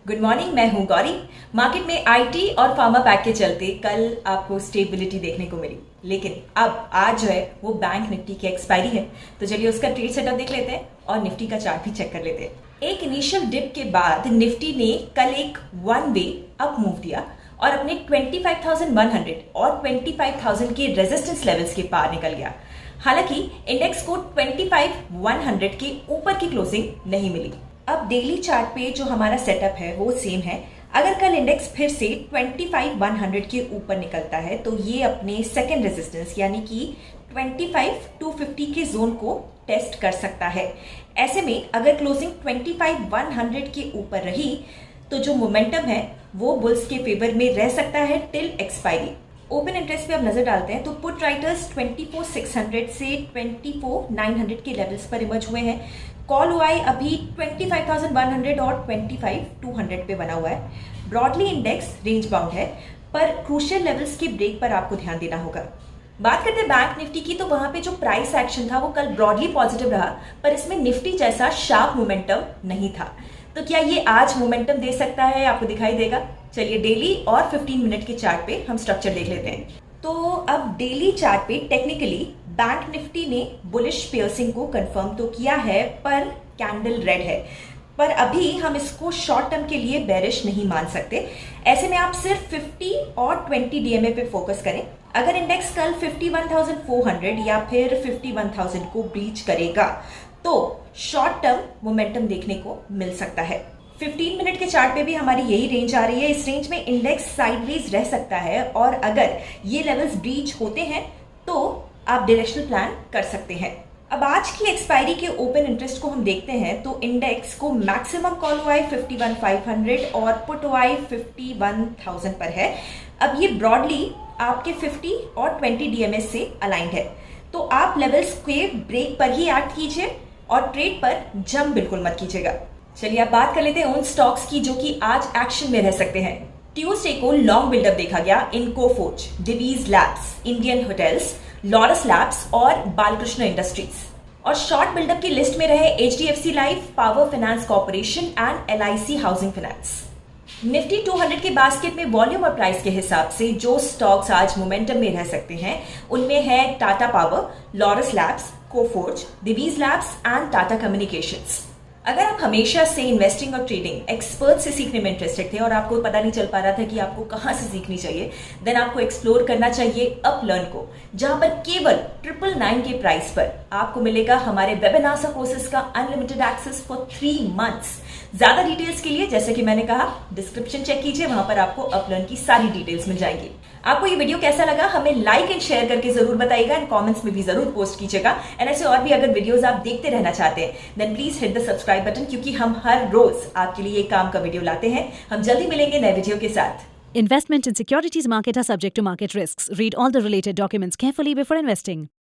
Good morning, मैं हूं Gauri. Market में आईटी और फार्मा पैक के चलते कल आपको स्टेबिलिटी देखने को मिली, लेकिन अब आज जो है वो बैंक निफ्टी की एक्सपायरी है। तो चलिए उसका ट्रेड सेटअप देख लेते हैं और निफ्टी का चार्ट भी चेक कर लेते हैं। एक इनिशियल डिप के बाद निफ्टी ने कल एक वन वे अप मूव दिया और अपने 25,100 और 25,000 के रेजिस्टेंस लेवल्स के पार निकल गया। हालांकि इंडेक्स को 25,100 के ऊपर की क्लोजिंग नहीं मिली। अब डेली चार्ट पे जो हमारा सेटअप है वो सेम है। अगर कल इंडेक्स फिर से 25,100 के ऊपर निकलता है तो ये अपने सेकेंड रेजिस्टेंस यानी कि 25,250 के जोन को टेस्ट कर सकता है। ऐसे में अगर क्लोजिंग 25,100 के ऊपर रही तो जो मोमेंटम है वो बुल्स के फेवर में रह सकता है टिल एक्सपायरी। ओपन इंटरेस्ट पे अब नजर डालते हैं तो पुट राइटर्स 24,600 से 24,900 के लेवल्स पर इमर्ज हुए हैं। कॉल ओआई अभी 25,100 और 25,200 पे बना हुआ है। ब्रॉडली इंडेक्स रेंज बाउंड है, पर क्रूशियल लेवल्स के ब्रेक पर आपको ध्यान देना होगा। बात करते हैं बैंक निफ्टी की, तो वहां पे जो प्राइस एक्शन था वो कल ब्रॉडली पॉजिटिव रहा, पर इसमें निफ्टी जैसा शार्प मोमेंटम नहीं था। तो क्या ये आज मोमेंटम दे सकता है, आपको दिखाई देगा? चलिए डेली और 15 मिनट के चार्ट पे हम स्ट्रक्चर देख लेते हैं। तो अब डेली चार्ट पे टेक्निकली बैंक निफ्टी ने बुलिश पियर्सिंग को कंफर्म तो किया है, पर कैंडल रेड है। पर अभी हम इसको शॉर्ट टर्म के लिए बेरिश नहीं मान सकते। ऐसे में आप सिर्फ 50 और 20 डीएमए पे फोकस करें। अगर इंडेक्स कल 51,400 या फिर 51,000 को ब्रीच करेगा तो शॉर्ट टर्म मोमेंटम देखने को मिल सकता है। 15 मिनट के चार्ट पे भी हमारी यही रेंज आ रही है। इस रेंज में इंडेक्स साइडवेज रह सकता है और अगर ये लेवल्स ब्रीच होते हैं तो आप डायरेक्शनल प्लान कर सकते हैं। अब आज की एक्सपायरी के ओपन इंटरेस्ट को हम देखते हैं तो इंडेक्स को मैक्सिमम कॉल ओआई 51,500 और पुट ओआई 51,000 पर है। अब ये ब्रॉडली आपके 50 और 20 डीएमएस से अलाइंड है, तो आप लेवल्स के ब्रेक पर ही एक्ट कीजिए और ट्रेड पर जंप बिल्कुल मत कीजिएगा। चलिए अब बात कर लेते हैं उन स्टॉक्स की जो कि आज एक्शन में रह सकते हैं। ट्यूसडे को लॉन्ग बिल्डअप देखा गया इन Coforge, Divi's Labs, Indian Hotels, Laurus Labs और बालकृष्ण इंडस्ट्रीज। और शॉर्ट बिल्डअप की लिस्ट में रहे HDFC Life, Power Finance Corporation and LIC Housing Finance. Nifty 200 के बास्केट में वॉल्यूम और प्राइस के हिसाब से जो स्टॉक्स आज मोमेंटम में रह सकते हैं उनमें है Tata Power, Laurus Labs, Coforge, Divi's Labs and Tata Communications. अगर आप हमेशा से इन्वेस्टिंग और ट्रेडिंग एक्सपर्ट से सीखने में इंटरेस्टेड थे और आपको पता नहीं चल पा रहा था कि आपको कहां से सीखनी चाहिए, देन आपको एक्सप्लोर करना चाहिए अपलर्न को, जहां पर केवल 999 के प्राइस पर आपको मिलेगा हमारे वेबिनार कोर्सेज का अनलिमिटेड एक्सेस फॉर 3 मंथ्स। ज्यादा डिटेल्स के लिए जैसे कि मैंने कहा डिस्क्रिप्शन चेक कीजिए, वहां पर आपको अपलर्न की सारी डिटेल्स मिल जाएंगी। आपको ये वीडियो कैसा लगा हमें लाइक एंड शेयर करके जरूर बताइएगा एंड कमेंट्स में भी जरूर पोस्ट कीजिएगा। एंड ऐसे और भी अगर वीडियोस आप देखते रहना चाहते हैं then please hit the subscribe button, क्योंकि हम हर रोज आपके लिए एक काम का वीडियो लाते हैं। हम जल्दी मिलेंगे नए वीडियो के साथ। Investment in securities market are subject to market risks. Read all the related documents carefully before investing.